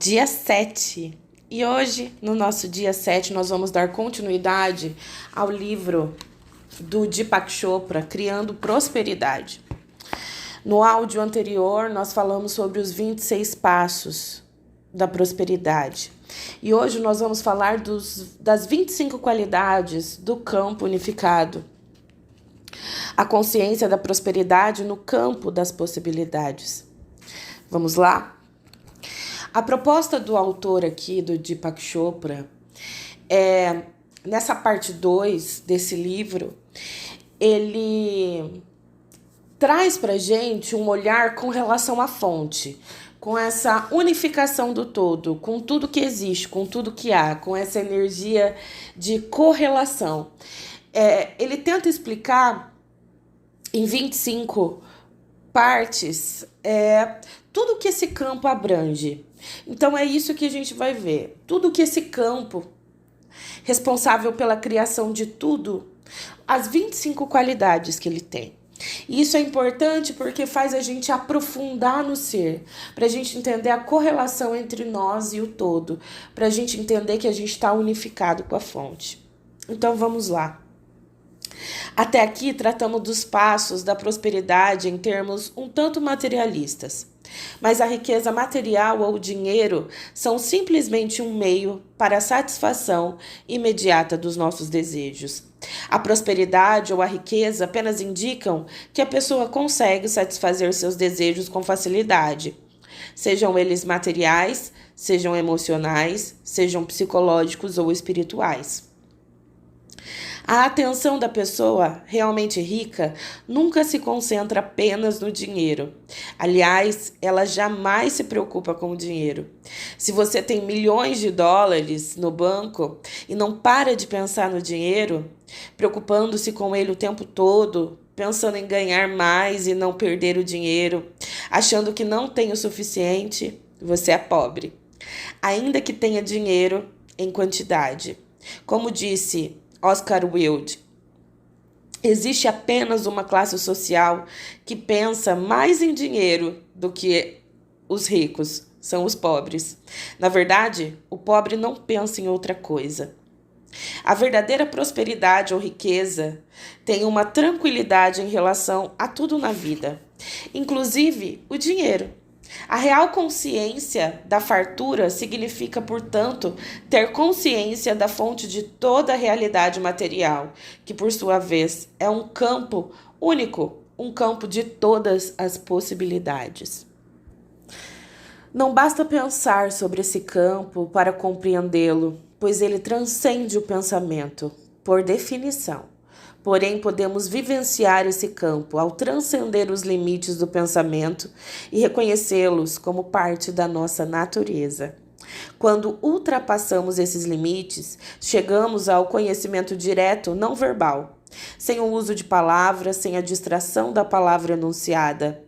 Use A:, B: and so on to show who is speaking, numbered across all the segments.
A: Dia 7. E hoje, no nosso dia 7, nós vamos dar continuidade ao livro do Deepak Chopra, Criando Prosperidade. No áudio anterior, nós falamos sobre os 26 passos da prosperidade. E hoje nós vamos falar das 25 qualidades do campo unificado. A consciência da prosperidade no campo das possibilidades. Vamos lá? A proposta do autor aqui, do Deepak Chopra, nessa parte 2 desse livro, ele traz pra gente um olhar com relação à fonte, com essa unificação do todo, com tudo que existe, com tudo que há, com essa energia de correlação. Ele tenta explicar em 25 partes tudo que esse campo abrange. Então é isso que a gente vai ver. Tudo que esse campo, responsável pela criação de tudo, as 25 qualidades que ele tem. E isso é importante porque faz a gente aprofundar no ser, para a gente entender a correlação entre nós e o todo, para a gente entender que a gente está unificado com a fonte. Então vamos lá. Até aqui tratamos dos passos da prosperidade em termos um tanto materialistas. Mas a riqueza material ou o dinheiro são simplesmente um meio para a satisfação imediata dos nossos desejos. A prosperidade ou a riqueza apenas indicam que a pessoa consegue satisfazer seus desejos com facilidade, sejam eles materiais, sejam emocionais, sejam psicológicos ou espirituais. A atenção da pessoa realmente rica nunca se concentra apenas no dinheiro. Aliás, ela jamais se preocupa com o dinheiro. Se você tem milhões de dólares no banco e não para de pensar no dinheiro, preocupando-se com ele o tempo todo, pensando em ganhar mais e não perder o dinheiro, achando que não tem o suficiente, você é pobre. Ainda que tenha dinheiro em quantidade. Como disse Oscar Wilde, existe apenas uma classe social que pensa mais em dinheiro do que os ricos, são os pobres. Na verdade, o pobre não pensa em outra coisa. A verdadeira prosperidade ou riqueza tem uma tranquilidade em relação a tudo na vida, inclusive o dinheiro. A real consciência da fartura significa, portanto, ter consciência da fonte de toda a realidade material, que por sua vez é um campo único, um campo de todas as possibilidades. Não basta pensar sobre esse campo para compreendê-lo, pois ele transcende o pensamento, por definição. Porém, podemos vivenciar esse campo ao transcender os limites do pensamento e reconhecê-los como parte da nossa natureza. Quando ultrapassamos esses limites, chegamos ao conhecimento direto não verbal, sem o uso de palavras, sem a distração da palavra enunciada.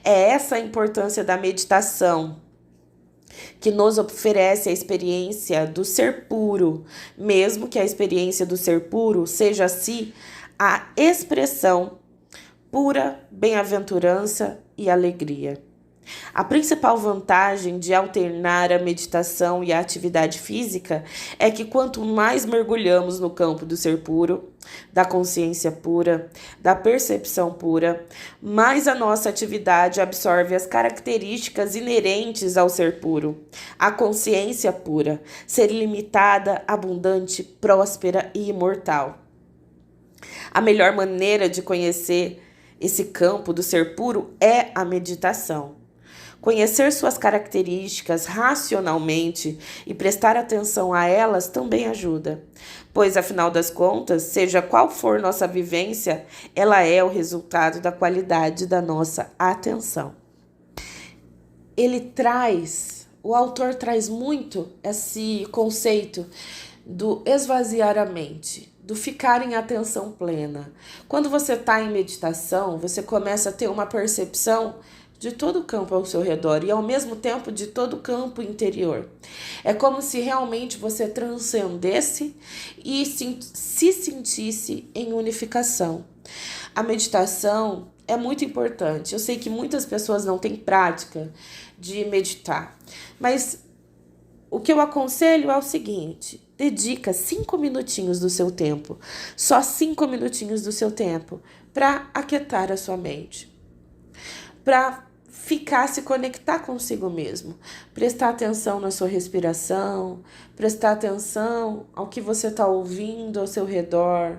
A: É essa a importância da meditação, que nos oferece a experiência do ser puro, mesmo que a experiência do ser puro seja assim a expressão pura bem-aventurança e alegria. A principal vantagem de alternar a meditação e a atividade física é que quanto mais mergulhamos no campo do ser puro, da consciência pura, da percepção pura, mais a nossa atividade absorve as características inerentes ao ser puro, a consciência pura, ser ilimitada, abundante, próspera e imortal. A melhor maneira de conhecer esse campo do ser puro é a meditação. Conhecer suas características racionalmente e prestar atenção a elas também ajuda, pois, afinal das contas, seja qual for nossa vivência, ela é o resultado da qualidade da nossa atenção. O autor traz muito esse conceito do esvaziar a mente, do ficar em atenção plena. Quando você está em meditação, você começa a ter uma percepção de todo o campo ao seu redor e ao mesmo tempo de todo o campo interior. É como se realmente você transcendesse e se sentisse em unificação. A meditação é muito importante. Eu sei que muitas pessoas não têm prática de meditar, mas o que eu aconselho é o seguinte: dedica 5 minutinhos do seu tempo, só 5 minutinhos do seu tempo, para aquietar a sua mente, para se conectar consigo mesmo, prestar atenção na sua respiração, prestar atenção ao que você está ouvindo ao seu redor,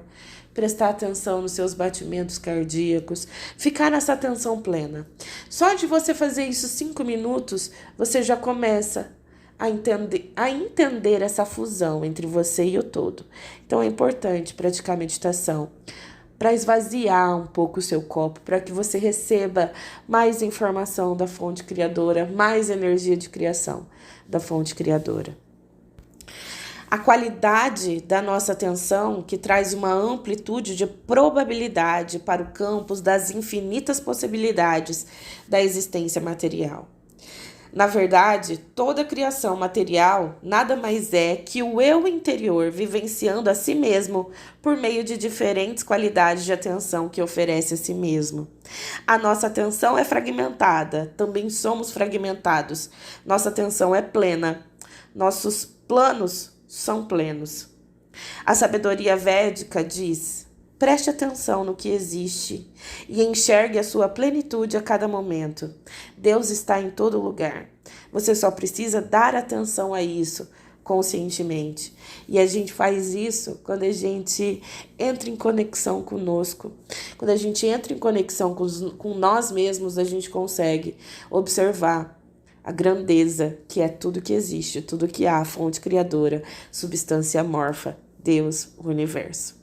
A: prestar atenção nos seus batimentos cardíacos, ficar nessa atenção plena. Só de você fazer isso 5 minutos, você já começa a entender essa fusão entre você e o todo. Então é importante praticar meditação para esvaziar um pouco o seu copo, para que você receba mais informação da fonte criadora, mais energia de criação da fonte criadora. A qualidade da nossa atenção, que traz uma amplitude de probabilidade para o campo das infinitas possibilidades da existência material. Na verdade, toda criação material nada mais é que o eu interior vivenciando a si mesmo por meio de diferentes qualidades de atenção que oferece a si mesmo. A nossa atenção é fragmentada, também somos fragmentados. Nossa atenção é plena, nossos planos são plenos. A sabedoria védica diz: preste atenção no que existe e enxergue a sua plenitude a cada momento. Deus está em todo lugar. Você só precisa dar atenção a isso conscientemente. E a gente faz isso quando a gente entra em conexão conosco. Quando a gente entra em conexão com nós mesmos, a gente consegue observar a grandeza que é tudo que existe, tudo que há, a fonte criadora, substância amorfa, Deus, o universo.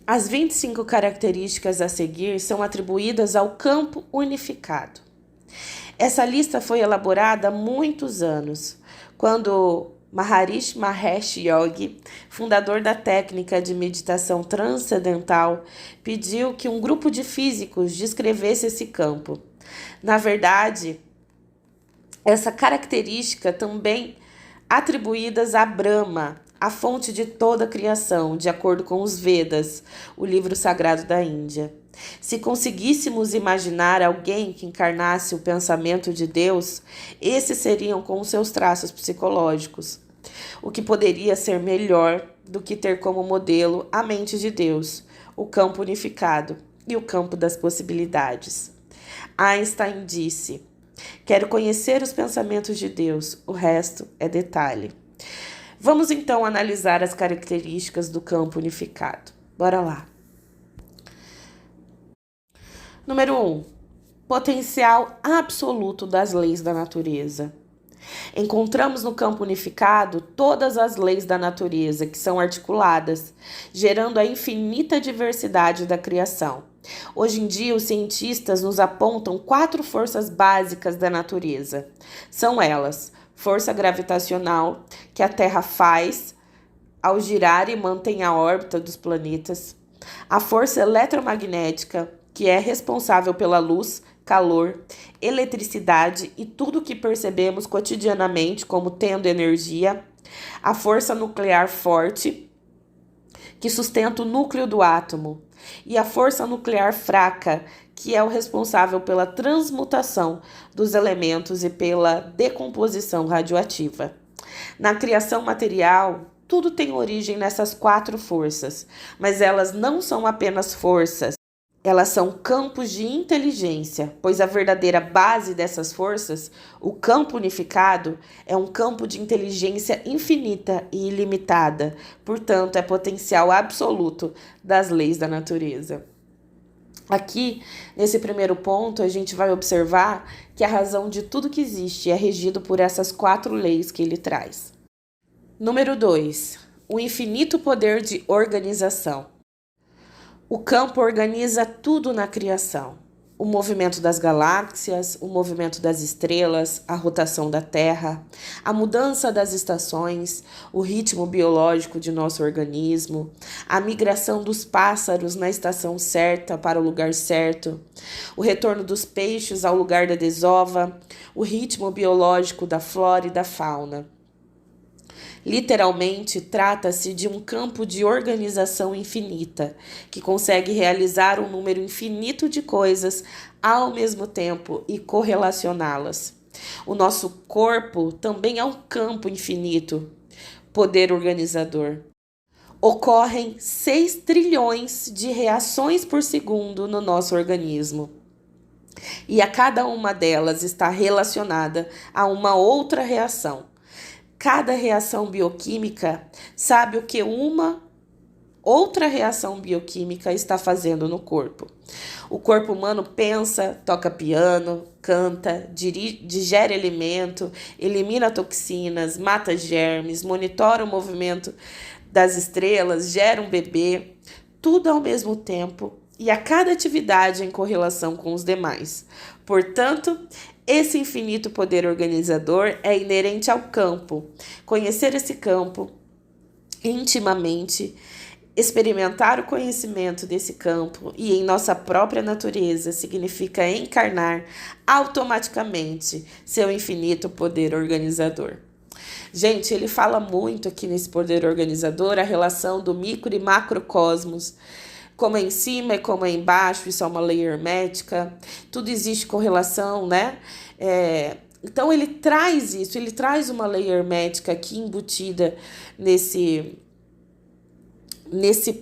A: As 25 características a seguir são atribuídas ao campo unificado. Essa lista foi elaborada há muitos anos, quando Maharishi Mahesh Yogi, fundador da técnica de meditação transcendental, pediu que um grupo de físicos descrevesse esse campo. Na verdade, essa característica também atribuídas a Brahma, a fonte de toda a criação, de acordo com os Vedas, o livro sagrado da Índia. Se conseguíssemos imaginar alguém que encarnasse o pensamento de Deus, esses seriam com os seus traços psicológicos. O que poderia ser melhor do que ter como modelo a mente de Deus, o campo unificado e o campo das possibilidades. Einstein disse: quero conhecer os pensamentos de Deus, o resto é detalhe. Vamos então analisar as características do campo unificado. Bora lá. Número 1. Potencial absoluto das leis da natureza. Encontramos no campo unificado todas as leis da natureza que são articuladas, gerando a infinita diversidade da criação. Hoje em dia, os cientistas nos apontam 4 forças básicas da natureza. São elas: força gravitacional, que a Terra faz ao girar e mantém a órbita dos planetas; a força eletromagnética, que é responsável pela luz, calor, eletricidade e tudo que percebemos cotidianamente como tendo energia; a força nuclear forte, que sustenta o núcleo do átomo; e a força nuclear fraca, que é o responsável pela transmutação dos elementos e pela decomposição radioativa. Na criação material, tudo tem origem nessas 4 forças, mas elas não são apenas forças. Elas são campos de inteligência, pois a verdadeira base dessas forças, o campo unificado, é um campo de inteligência infinita e ilimitada, portanto, é potencial absoluto das leis da natureza. Aqui, nesse primeiro ponto, a gente vai observar que a razão de tudo que existe é regido por essas 4 leis que ele traz. Número 2. O infinito poder de organização. O campo organiza tudo na criação: o movimento das galáxias, o movimento das estrelas, a rotação da Terra, a mudança das estações, o ritmo biológico de nosso organismo, a migração dos pássaros na estação certa para o lugar certo, o retorno dos peixes ao lugar da desova, o ritmo biológico da flora e da fauna. Literalmente, trata-se de um campo de organização infinita, que consegue realizar um número infinito de coisas ao mesmo tempo e correlacioná-las. O nosso corpo também é um campo infinito, poder organizador. Ocorrem 6 trilhões de reações por segundo no nosso organismo. E a cada uma delas está relacionada a uma outra reação. Cada reação bioquímica sabe o que uma outra reação bioquímica está fazendo no corpo. O corpo humano pensa, toca piano, canta, digere alimento, elimina toxinas, mata germes, monitora o movimento das estrelas, gera um bebê, tudo ao mesmo tempo e a cada atividade em correlação com os demais. Portanto, esse infinito poder organizador é inerente ao campo. Conhecer esse campo intimamente, experimentar o conhecimento desse campo e em nossa própria natureza significa encarnar automaticamente seu infinito poder organizador. Gente, ele fala muito aqui nesse poder organizador a relação do micro e macrocosmos, como é em cima e como é embaixo, isso é uma lei hermética, tudo existe correlação, né? Então ele traz isso, ele traz uma lei hermética aqui embutida nesse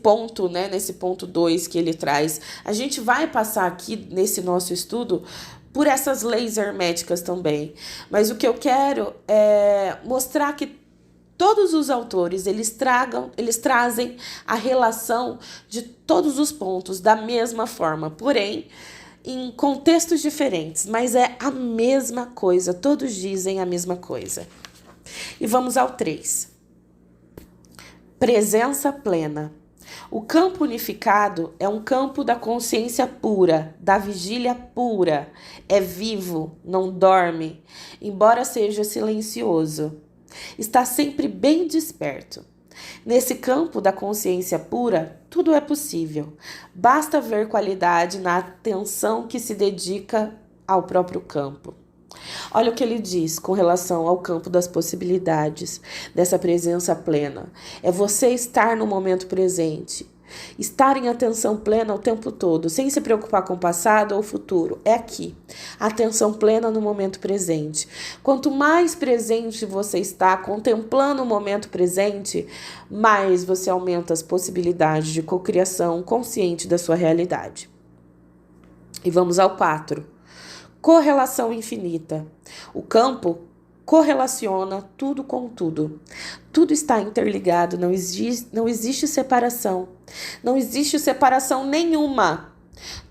A: ponto, né? Nesse ponto 2 que ele traz. A gente vai passar aqui nesse nosso estudo por essas leis herméticas também. Mas o que eu quero é mostrar que todos os autores, eles trazem a relação de todos os pontos da mesma forma, porém, em contextos diferentes, mas é a mesma coisa, todos dizem a mesma coisa. E vamos ao 3. Presença plena. O campo unificado é um campo da consciência pura, da vigília pura. É vivo, não dorme, embora seja silencioso. Está sempre bem desperto. Nesse campo da consciência pura, tudo é possível. Basta ver qualidade na atenção que se dedica ao próprio campo. Olha o que ele diz com relação ao campo das possibilidades, dessa presença plena. É você estar no momento presente, estar em atenção plena o tempo todo, sem se preocupar com o passado ou o futuro. É aqui, atenção plena no momento presente. Quanto mais presente você está, contemplando o momento presente, mais você aumenta as possibilidades de cocriação consciente da sua realidade. E vamos ao 4. Correlação infinita. O campo correlaciona tudo com tudo. Tudo está interligado, não existe separação. Não existe separação nenhuma.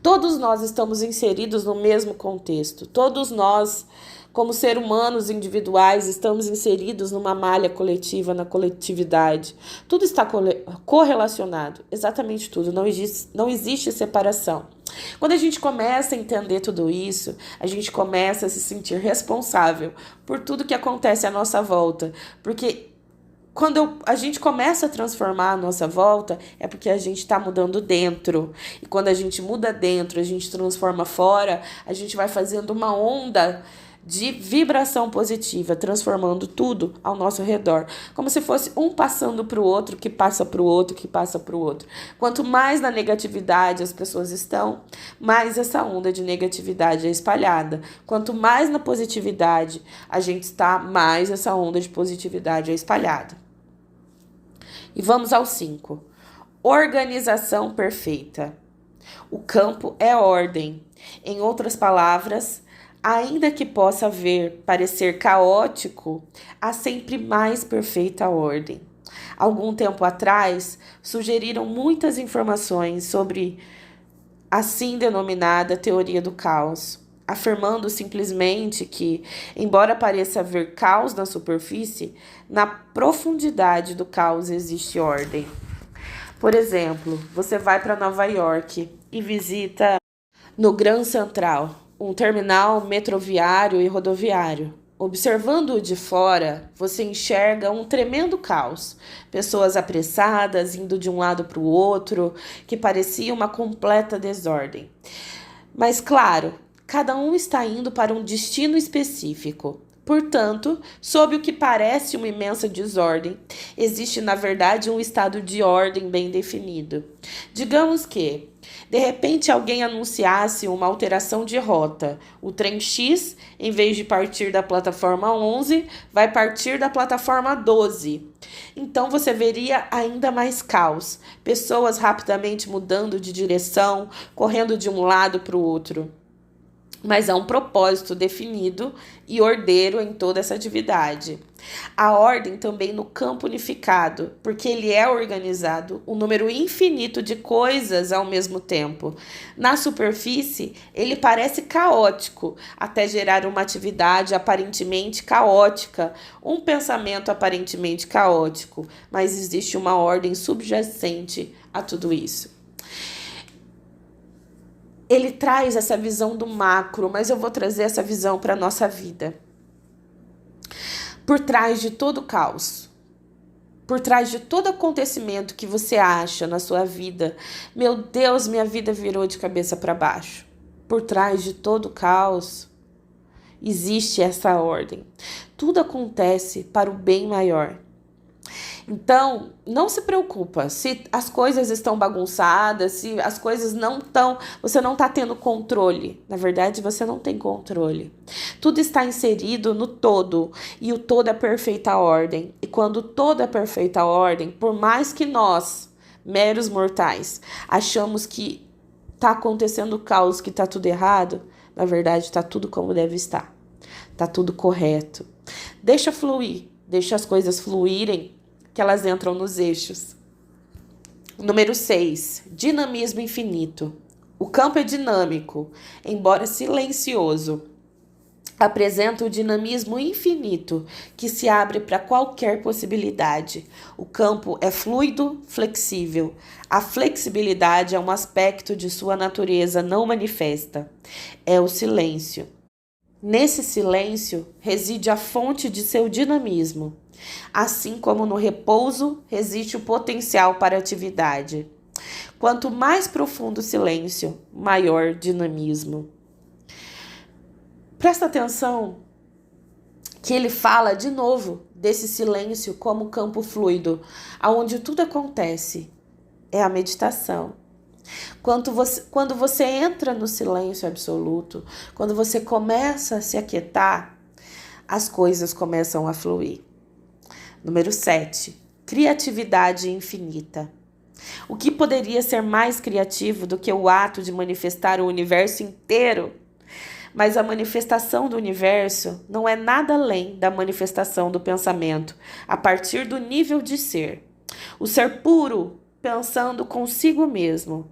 A: Todos nós estamos inseridos no mesmo contexto. Todos nós, como seres humanos individuais, estamos inseridos numa malha coletiva, na coletividade. Tudo está correlacionado, exatamente tudo. Não existe separação. Quando a gente começa a entender tudo isso, a gente começa a se sentir responsável por tudo que acontece à nossa volta. Porque quando a gente começa a transformar a nossa volta, é porque a gente está mudando dentro. E quando a gente muda dentro, a gente transforma fora, a gente vai fazendo uma onda de vibração positiva, transformando tudo ao nosso redor, como se fosse um passando para o outro, que passa para o outro, que passa para o outro. Quanto mais na negatividade as pessoas estão, mais essa onda de negatividade é espalhada. Quanto mais na positividade a gente está, mais essa onda de positividade é espalhada. E vamos ao 5. Organização perfeita. O campo é ordem. Em outras palavras, ainda que possa parecer caótico, há sempre mais perfeita ordem. Algum tempo atrás, sugeriram muitas informações sobre assim denominada teoria do caos, afirmando simplesmente que, embora pareça haver caos na superfície, na profundidade do caos existe ordem. Por exemplo, você vai para Nova York e visita no Grand Central um terminal metroviário e rodoviário. Observando-o de fora, você enxerga um tremendo caos. Pessoas apressadas, indo de um lado para o outro, que parecia uma completa desordem. Mas, claro, cada um está indo para um destino específico. Portanto, sob o que parece uma imensa desordem, existe na verdade um estado de ordem bem definido. Digamos que, de repente, alguém anunciasse uma alteração de rota. O trem X, em vez de partir da plataforma 11, vai partir da plataforma 12. Então você veria ainda mais caos, pessoas rapidamente mudando de direção, correndo de um lado para o outro. Mas há um propósito definido e ordeiro em toda essa atividade. A ordem também no campo unificado, porque ele é organizado, um número infinito de coisas ao mesmo tempo. Na superfície, ele parece caótico, até gerar uma atividade aparentemente caótica, um pensamento aparentemente caótico, mas existe uma ordem subjacente a tudo isso. Ele traz essa visão do macro, mas eu vou trazer essa visão para a nossa vida. Por trás de todo caos, por trás de todo acontecimento que você acha na sua vida, meu Deus, minha vida virou de cabeça para baixo. Por trás de todo caos, existe essa ordem. Tudo acontece para o bem maior. Então, não se preocupa se as coisas estão bagunçadas, se as coisas não estão, você não está tendo controle. Na verdade, você não tem controle. Tudo está inserido no todo e o todo é perfeita ordem. E quando o todo é perfeita ordem, por mais que nós, meros mortais, achamos que está acontecendo caos, que está tudo errado, na verdade está tudo como deve estar. Está tudo correto. Deixa fluir, deixa as coisas fluírem, que elas entram nos eixos. Número 6. Dinamismo infinito. O campo é dinâmico, embora silencioso. Apresenta o dinamismo infinito, que se abre para qualquer possibilidade. O campo é fluido, flexível. A flexibilidade é um aspecto de sua natureza não manifesta. É o silêncio. Nesse silêncio reside a fonte de seu dinamismo. Assim como no repouso resiste o potencial para atividade. Quanto mais profundo o silêncio, maior dinamismo. Presta atenção que ele fala de novo desse silêncio como campo fluido, aonde tudo acontece. É a meditação. Quando você entra no silêncio absoluto, quando você começa a se aquietar, as coisas começam a fluir. Número 7. Criatividade infinita. O que poderia ser mais criativo do que o ato de manifestar o universo inteiro? Mas a manifestação do universo não é nada além da manifestação do pensamento, a partir do nível de ser. O ser puro, pensando consigo mesmo,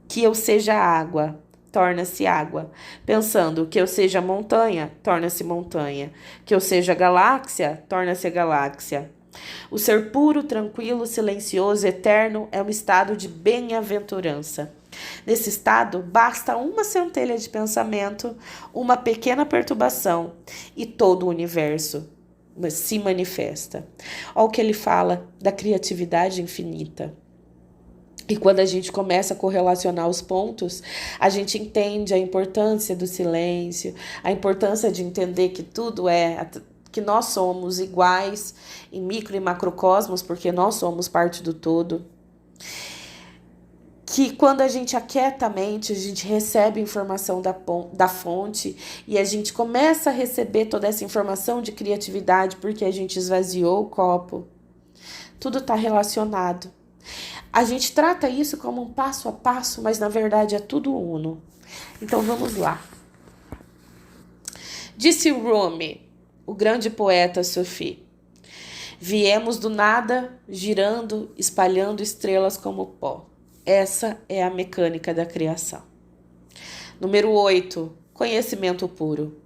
A: que eu seja água, torna-se água. Pensando que eu seja montanha, torna-se montanha. Que eu seja galáxia, torna-se galáxia. O ser puro, tranquilo, silencioso, eterno é um estado de bem-aventurança. Nesse estado, basta uma centelha de pensamento, uma pequena perturbação e todo o universo se manifesta. Olha o que ele fala da criatividade infinita. E quando a gente começa a correlacionar os pontos, a gente entende a importância do silêncio, a importância de entender que tudo que nós somos iguais em micro e macrocosmos, porque nós somos parte do todo. Que quando a gente aquieta a mente, a gente recebe informação da fonte e a gente começa a receber toda essa informação de criatividade porque a gente esvaziou o copo. Tudo está relacionado. A gente trata isso como um passo a passo, mas na verdade é tudo uno. Então vamos lá. Disse Rumi, o grande poeta sufi: viemos do nada, girando, espalhando estrelas como pó. Essa é a mecânica da criação. Número 8. Conhecimento puro.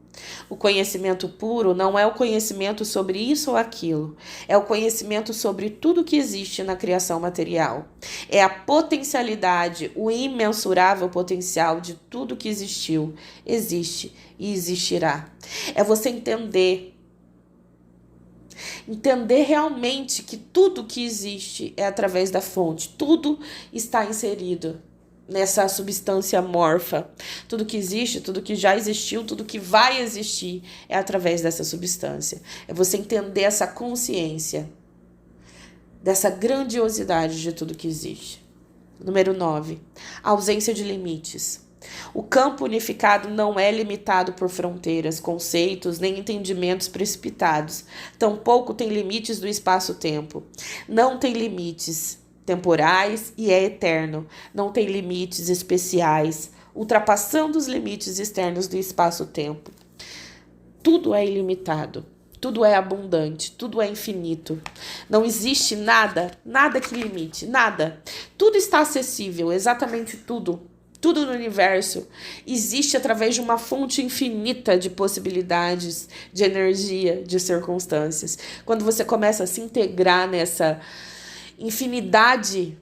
A: O conhecimento puro não é o conhecimento sobre isso ou aquilo. É o conhecimento sobre tudo que existe na criação material. É a potencialidade, o imensurável potencial de tudo que existiu, existe e existirá. É você entender realmente que tudo que existe é através da fonte. Tudo está inserido. nessa substância amorfa. Tudo que existe, tudo que já existiu, tudo que vai existir é através dessa substância. É você entender essa consciência dessa grandiosidade de tudo que existe. Número 9. Ausência de limites. O campo unificado não é limitado por fronteiras, conceitos, nem entendimentos precipitados. Tampouco tem limites do espaço-tempo. Não tem limites temporais e é eterno. Não tem limites especiais, ultrapassando os limites externos do espaço-tempo. Tudo é ilimitado. Tudo é abundante, tudo é infinito. Não existe nada que limite, nada. Tudo está acessível, exatamente tudo. Tudo no universo existe através de uma fonte infinita de possibilidades, de energia, de circunstâncias. Quando você começa a se integrar nessa infinidade,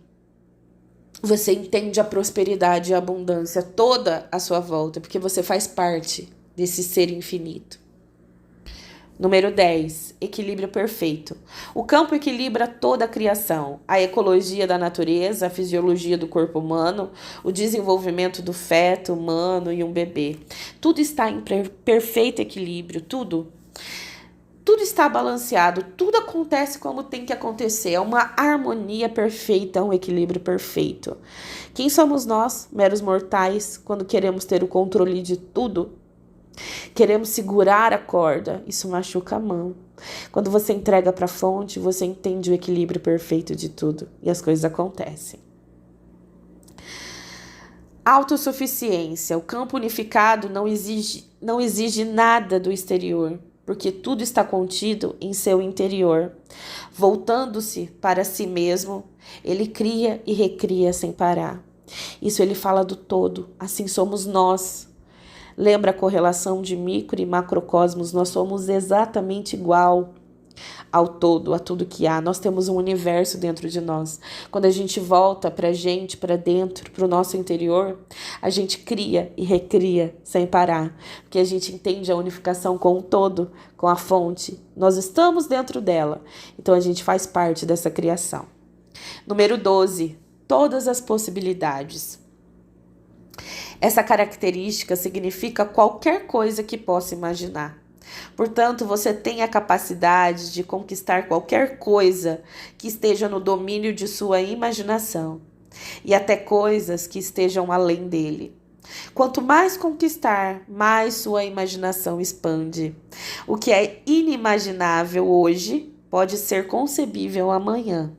A: você entende a prosperidade e a abundância toda à sua volta, porque você faz parte desse ser infinito. Número 10. Equilíbrio perfeito. O campo equilibra toda a criação, a ecologia da natureza, a fisiologia do corpo humano, o desenvolvimento do feto humano e um bebê. Tudo está em perfeito equilíbrio, tudo. Tudo está balanceado, tudo acontece como tem que acontecer. É uma harmonia perfeita, um equilíbrio perfeito. Quem somos nós, meros mortais, quando queremos ter o controle de tudo? Queremos segurar a corda, isso machuca a mão. Quando você entrega para a fonte, você entende o equilíbrio perfeito de tudo e as coisas acontecem. Autossuficiência. O campo unificado não exige nada do exterior, porque tudo está contido em seu interior. Voltando-se para si mesmo, ele cria e recria sem parar. Isso ele fala do todo, assim somos nós. Lembra a correlação de micro e macrocosmos? Nós somos exatamente igual ao todo, a tudo que há. Nós temos um universo dentro de nós. Quando a gente volta pra gente, pra dentro, pro nosso interior, a gente cria e recria sem parar. Porque a gente entende a unificação com o todo, com a fonte. Nós estamos dentro dela. Então a gente faz parte dessa criação. Número 12. Todas as possibilidades. Essa característica significa qualquer coisa que possa imaginar. Portanto, você tem a capacidade de conquistar qualquer coisa que esteja no domínio de sua imaginação, e até coisas que estejam além dele. Quanto mais conquistar, mais sua imaginação expande. O que é inimaginável hoje pode ser concebível amanhã.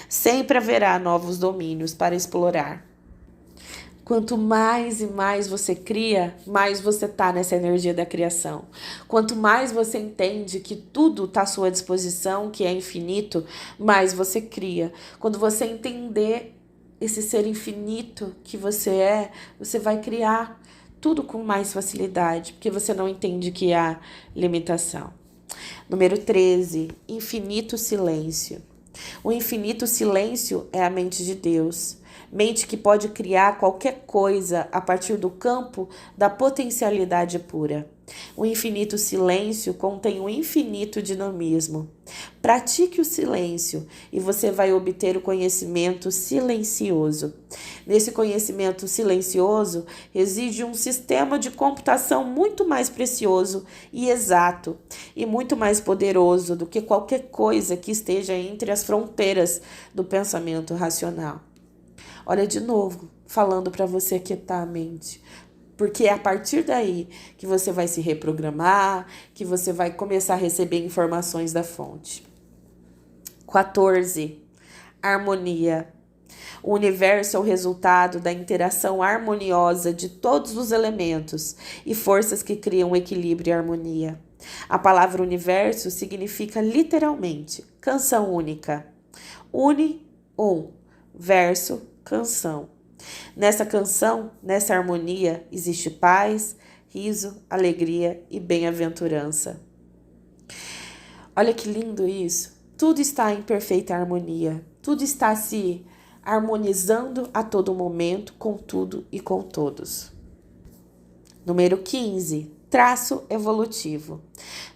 A: Sempre haverá novos domínios para explorar. Quanto mais e mais você cria, mais você está nessa energia da criação. Quanto mais você entende que tudo está à sua disposição, que é infinito, mais você cria. Quando você entender esse ser infinito que você vai criar tudo com mais facilidade, porque você não entende que há limitação. Número 13, infinito silêncio. O infinito silêncio é a mente de Deus. Mente que pode criar qualquer coisa a partir do campo da potencialidade pura. O infinito silêncio contém um infinito dinamismo. Pratique o silêncio e você vai obter o conhecimento silencioso. Nesse conhecimento silencioso reside um sistema de computação muito mais precioso e exato e muito mais poderoso do que qualquer coisa que esteja entre as fronteiras do pensamento racional. Olha de novo, falando para você quietar a mente. Porque é a partir daí que você vai se reprogramar, que você vai começar a receber informações da fonte. 14. Harmonia. O universo é o resultado da interação harmoniosa de todos os elementos e forças que criam equilíbrio e harmonia. A palavra universo significa literalmente canção única. Verso, canção. Nessa canção, nessa harmonia, existe paz, riso, alegria e bem-aventurança. Olha que lindo isso. Tudo está em perfeita harmonia. Tudo está se harmonizando a todo momento, com tudo e com todos. Número 15. Traço evolutivo.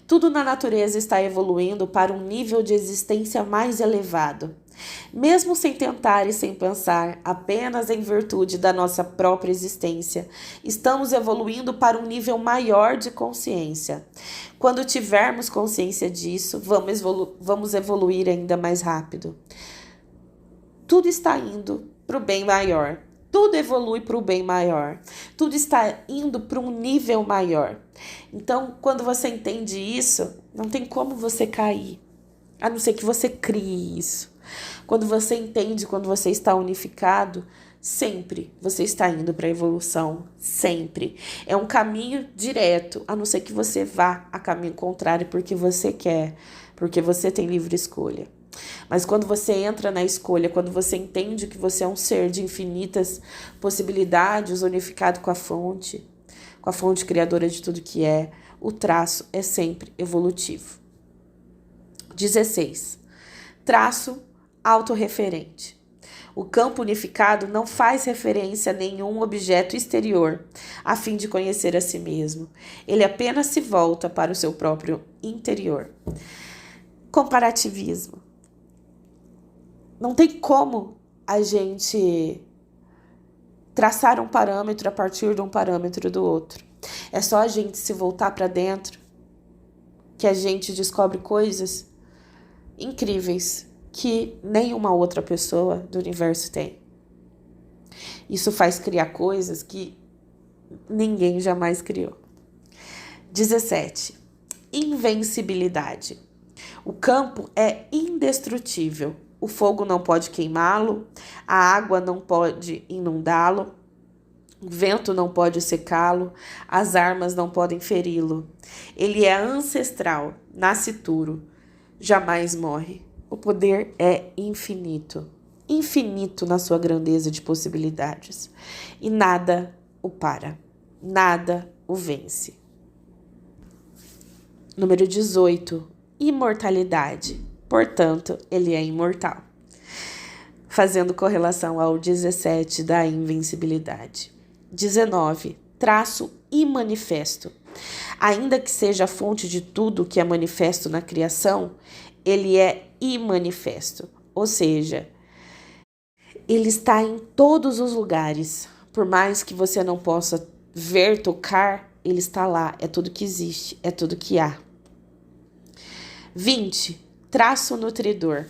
A: Tudo na natureza está evoluindo para um nível de existência mais elevado. Mesmo sem tentar e sem pensar, apenas em virtude da nossa própria existência, estamos evoluindo para um nível maior de consciência. Quando tivermos consciência disso, vamos evoluir ainda mais rápido. Tudo está indo para o bem maior. Tudo evolui para o bem maior. Tudo está indo para um nível maior. Então, quando você entende isso, não tem como você cair, a não ser que você crie isso. Quando você entende, quando você está unificado, sempre você está indo para a evolução. Sempre. É um caminho direto, a não ser que você vá a caminho contrário porque você quer, porque você tem livre escolha. Mas quando você entra na escolha, quando você entende que você é um ser de infinitas possibilidades, unificado com a fonte criadora de tudo que é, o traço é sempre evolutivo. 16. Traço autorreferente. O campo unificado não faz referência a nenhum objeto exterior, a fim de conhecer a si mesmo. Ele apenas se volta para o seu próprio interior. Comparativismo. Não tem como a gente traçar um parâmetro a partir de um parâmetro do outro. É só a gente se voltar para dentro que a gente descobre coisas incríveis que nenhuma outra pessoa do universo tem. Isso faz criar coisas que ninguém jamais criou. 17. Invencibilidade. O campo é indestrutível. O fogo não pode queimá-lo, a água não pode inundá-lo, o vento não pode secá-lo, as armas não podem feri-lo. Ele é ancestral, nascituro, jamais morre. O poder é infinito, infinito na sua grandeza de possibilidades. E nada o para, nada o vence. Número 18, imortalidade. Portanto, ele é imortal. Fazendo correlação ao 17 da invencibilidade. 19, traço imanifesto. Ainda que seja a fonte de tudo que é manifesto na criação, ele é imanifesto. Ou seja, ele está em todos os lugares. Por mais que você não possa ver, tocar, ele está lá. É tudo que existe, é tudo que há. 20, traço nutridor.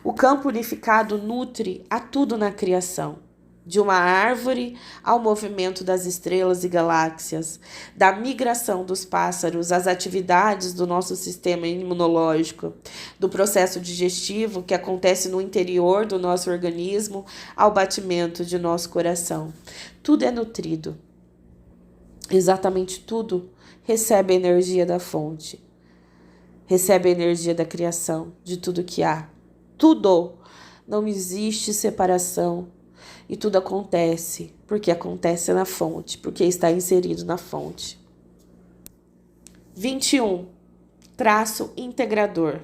A: O campo unificado nutre a tudo na criação. De uma árvore ao movimento das estrelas e galáxias, da migração dos pássaros às atividades do nosso sistema imunológico, do processo digestivo que acontece no interior do nosso organismo ao batimento de nosso coração. Tudo é nutrido. Exatamente tudo recebe a energia da fonte. Recebe a energia da criação, de tudo que há. Tudo. Não existe separação. E tudo acontece porque acontece na fonte, porque está inserido na fonte. 21. Traço integrador.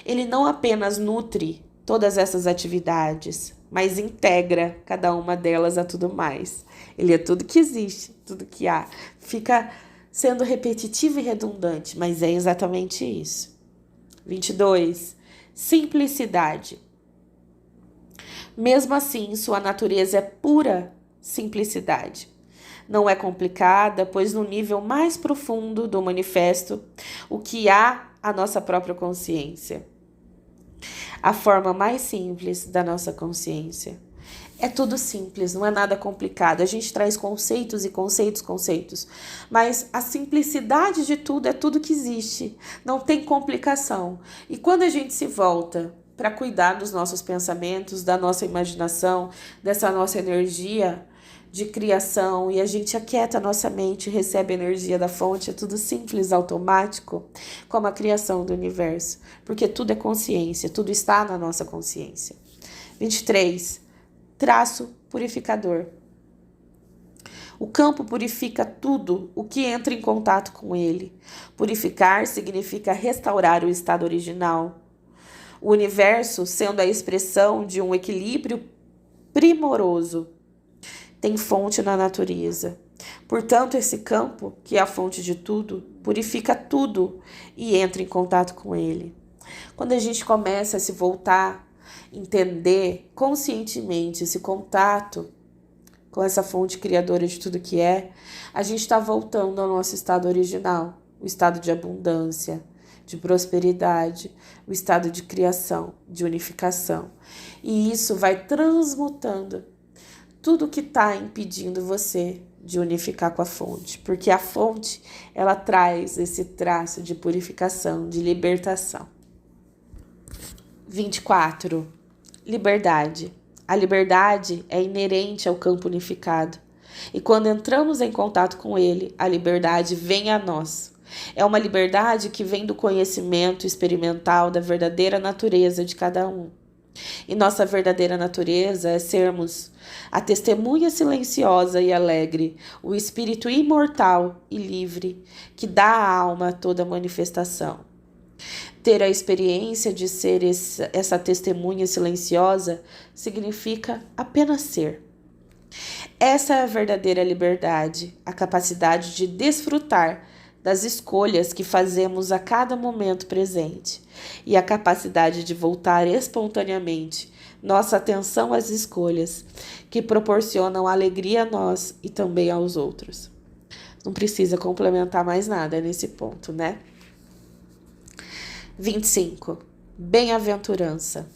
A: Ele não apenas nutre todas essas atividades, mas integra cada uma delas a tudo mais. Ele é tudo que existe, tudo que há. Fica sendo repetitivo e redundante, mas é exatamente isso. 22. Simplicidade. Mesmo assim, sua natureza é pura simplicidade. Não é complicada, pois no nível mais profundo do manifesto, o que há a nossa própria consciência. A forma mais simples da nossa consciência. É tudo simples, não é nada complicado. A gente traz conceitos e conceitos. Mas a simplicidade de tudo é tudo que existe. Não tem complicação. E quando a gente se volta para cuidar dos nossos pensamentos, da nossa imaginação, dessa nossa energia de criação, e a gente aquieta a nossa mente, recebe a energia da fonte, é tudo simples, automático, como a criação do universo. Porque tudo é consciência, tudo está na nossa consciência. 23. Traço purificador. O campo purifica tudo o que entra em contato com ele. Purificar significa restaurar o estado original. O universo, sendo a expressão de um equilíbrio primoroso, tem fonte na natureza. Portanto, esse campo, que é a fonte de tudo, purifica tudo e entra em contato com ele. Quando a gente começa a se voltar entender conscientemente esse contato com essa fonte criadora de tudo que é, a gente está voltando ao nosso estado original, o estado de abundância, de prosperidade, o estado de criação, de unificação. E isso vai transmutando tudo que está impedindo você de unificar com a fonte, porque a fonte, ela traz esse traço de purificação, de libertação. 24. Liberdade. A liberdade é inerente ao campo unificado. E quando entramos em contato com ele, a liberdade vem a nós. É uma liberdade que vem do conhecimento experimental da verdadeira natureza de cada um. E nossa verdadeira natureza é sermos a testemunha silenciosa e alegre, o espírito imortal e livre que dá à alma toda manifestação. Ter a experiência de ser essa testemunha silenciosa significa apenas ser. Essa é a verdadeira liberdade, a capacidade de desfrutar das escolhas que fazemos a cada momento presente e a capacidade de voltar espontaneamente nossa atenção às escolhas que proporcionam alegria a nós e também aos outros. Não precisa complementar mais nada nesse ponto, né? 25. Bem-aventurança.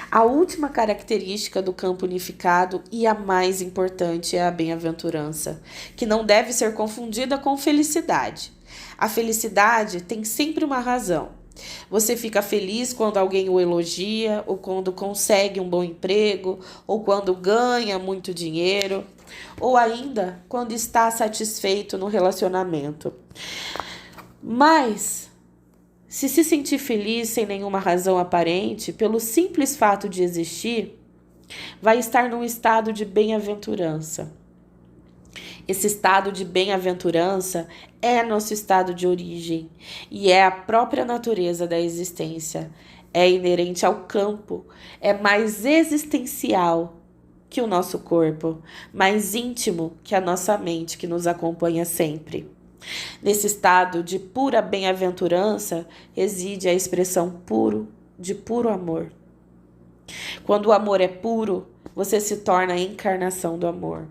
A: A última característica do campo unificado e a mais importante é a bem-aventurança, que não deve ser confundida com felicidade. A felicidade tem sempre uma razão. Você fica feliz quando alguém o elogia, ou quando consegue um bom emprego, ou quando ganha muito dinheiro, ou ainda quando está satisfeito no relacionamento. Mas se sentir feliz sem nenhuma razão aparente, pelo simples fato de existir, vai estar num estado de bem-aventurança. Esse estado de bem-aventurança é nosso estado de origem e é a própria natureza da existência. É inerente ao campo, é mais existencial que o nosso corpo, mais íntimo que a nossa mente que nos acompanha sempre. Nesse estado de pura bem-aventurança reside a expressão de puro amor. Quando o amor é puro, você se torna a encarnação do amor.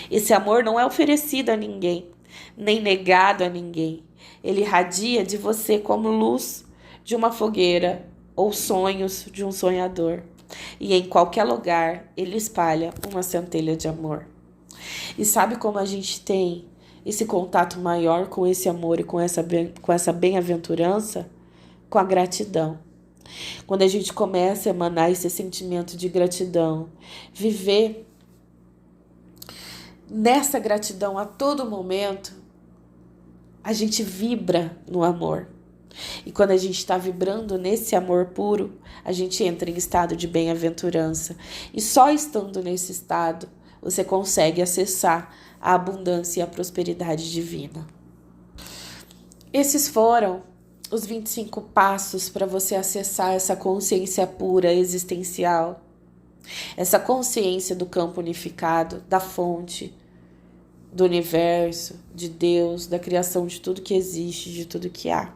A: Esse amor não é oferecido a ninguém, nem negado a ninguém. Ele irradia de você como luz de uma fogueira ou sonhos de um sonhador. E em qualquer lugar ele espalha uma centelha de amor. E sabe como a gente tem esse contato maior com esse amor e com essa bem-aventurança? Com a gratidão. Quando a gente começa a emanar esse sentimento de gratidão, viver nessa gratidão a todo momento, a gente vibra no amor. E quando a gente está vibrando nesse amor puro, a gente entra em estado de bem-aventurança. E só estando nesse estado, você consegue acessar a abundância e a prosperidade divina. Esses foram os 25 passos para você acessar essa consciência pura existencial, essa consciência do campo unificado, da fonte, do universo, de Deus, da criação de tudo que existe, de tudo que há.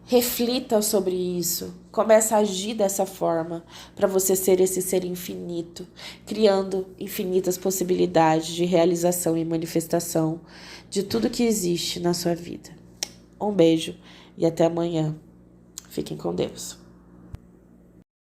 A: Reflita sobre isso, comece a agir dessa forma para você ser esse ser infinito, criando infinitas possibilidades de realização e manifestação de tudo que existe na sua vida. Um beijo e até amanhã. Fiquem com Deus.